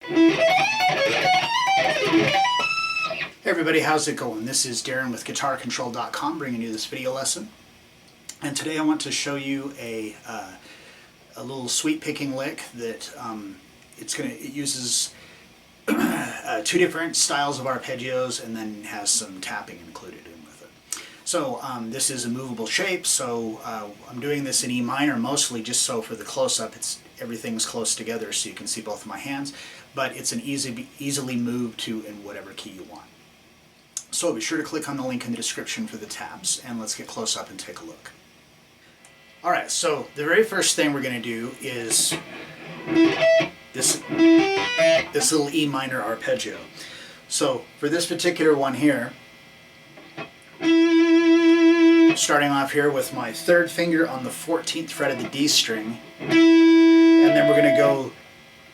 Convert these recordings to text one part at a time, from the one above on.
Hey everybody, how's it going? This is Darrin with GuitarControl.com bringing you this video lesson. And today I want to show you a little sweep picking lick that it uses two different styles of arpeggios and then has some tapping included in with it. So this is a movable shape, so I'm doing this in E minor mostly just so for the close-up everything's close together so you can see both of my hands, but it's an easily moved to in whatever key you want. So be sure to click on the link in the description for the tabs, and let's get close up and take a look. Alright, so the very first thing we're going to do is this little E minor arpeggio. So for this particular one here, starting off here with my third finger on the 14th fret of the D string, and then we're going to go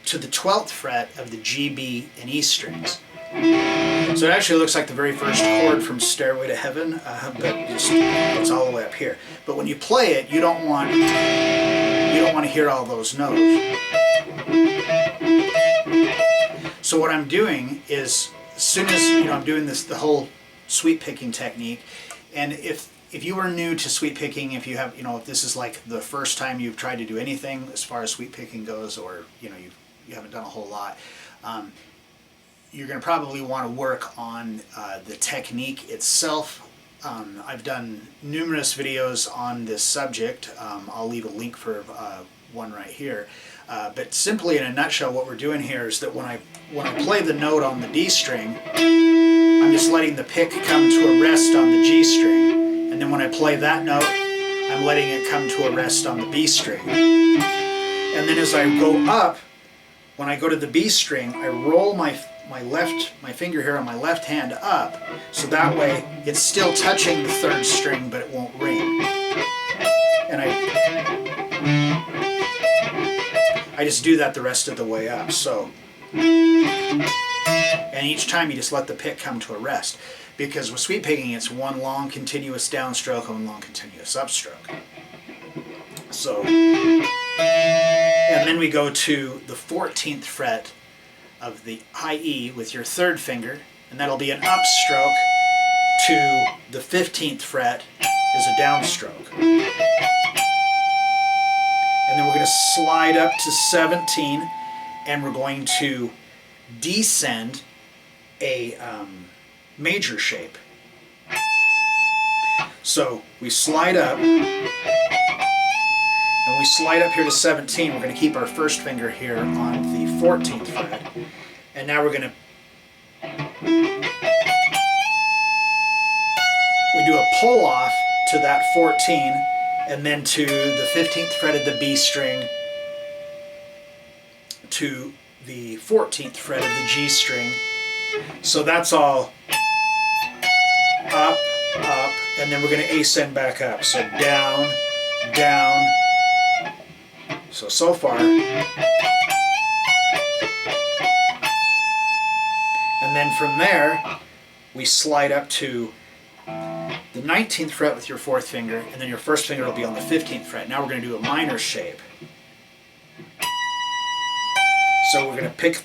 to the 12th fret of the G, B, and E strings. So it actually looks like the very first chord from Stairway to Heaven, but it's all the way up here. But when you play it, you don't want to hear all those notes. So what I'm doing is, as soon as I'm doing the whole sweep picking technique, and if you are new to sweep picking, if you have if this is like the first time you've tried to do anything as far as sweep picking goes, or you haven't done a whole lot. You're going to probably want to work on the technique itself. I've done numerous videos on this subject. I'll leave a link for one right here. But simply in a nutshell, what we're doing here is that when I play the note on the D string, I'm just letting the pick come to a rest on the G string. And then when I play that note, I'm letting it come to a rest on the B string. And then as I go up, when I go to the B string, I roll my finger here on my left hand up, so that way it's still touching the third string, but it won't ring. And I just do that the rest of the way up. So, and each time you just let the pick come to a rest, because with sweep picking it's one long continuous downstroke and one long continuous upstroke. So, and then we go to the 14th fret of the high E with your third finger, and that'll be an upstroke to the 15th fret is a downstroke. And then we're going to slide up to 17, and we're going to descend a major shape. So we slide up, and we slide up here to 17. We're going to keep our first finger here on the 14th fret. And now we're going to do a pull off to that 14, and then to the 15th fret of the B string, to the 14th fret of the G string. So that's all up, up, and then we're going to ascend back up. So down, down. So far. And then from there, we slide up to the 19th fret with your fourth finger, and then your first finger will be on the 15th fret. Now we're going to do a minor shape. So we're going to pick,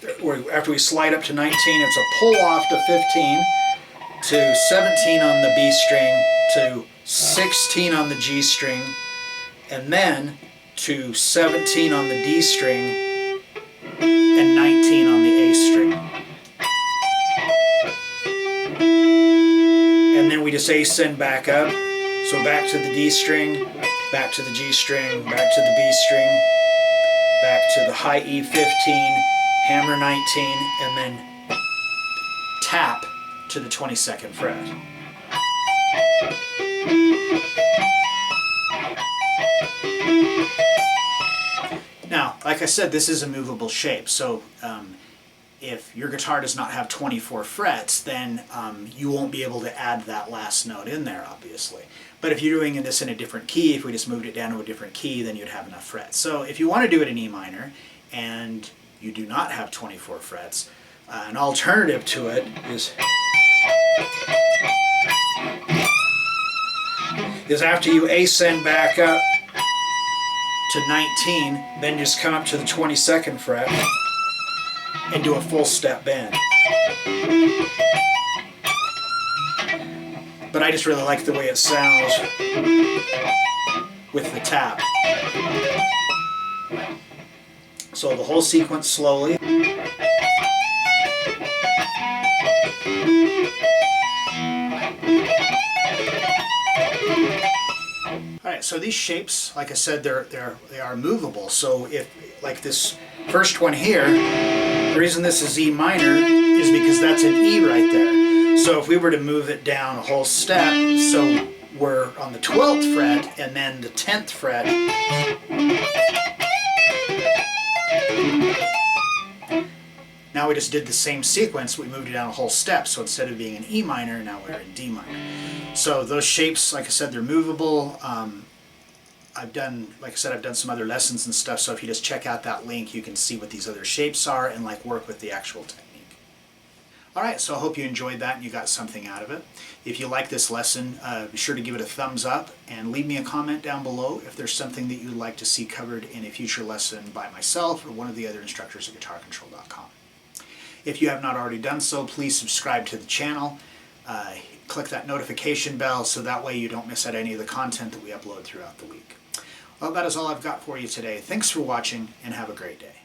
after we slide up to 19, it's a pull off to 15, to 17 on the B string, to 16 on the G string, and then to 17 on the D string, and 19 on the A string. And then we just ascend back up, so back to the D string, back to the G string, back to the B string, back to the high E15, hammer 19, and then tap to the 22nd fret. Now, like I said, this is a movable shape, so if your guitar does not have 24 frets, then you won't be able to add that last note in there, obviously. But if you're doing this in a different key, if we just moved it down to a different key, then you'd have enough frets. So if you want to do it in E minor, and you do not have 24 frets, an alternative to it is after you ascend back up to 19, then just come up to the 22nd fret, and do a full step bend. But I just really like the way it sounds with the tap. So the whole sequence slowly. Alright, so these shapes, like I said, they are movable. So if, like this first one here, the reason this is E minor is because that's an E right there. So if we were to move it down a whole step, so we're on the 12th fret and then the 10th fret, now we just did the same sequence, we moved it down a whole step. So instead of being in E minor, now we're in D minor. So those shapes, like I said, they're movable. I've done some other lessons and stuff, so if you just check out that link, you can see what these other shapes are and like work with the actual technique. Alright, so I hope you enjoyed that and you got something out of it. If you like this lesson, be sure to give it a thumbs up and leave me a comment down below if there's something that you'd like to see covered in a future lesson by myself or one of the other instructors at GuitarControl.com. If you have not already done so, please subscribe to the channel. Click that notification bell so that way you don't miss out any of the content that we upload throughout the week. Well, that is all I've got for you today. Thanks for watching and have a great day.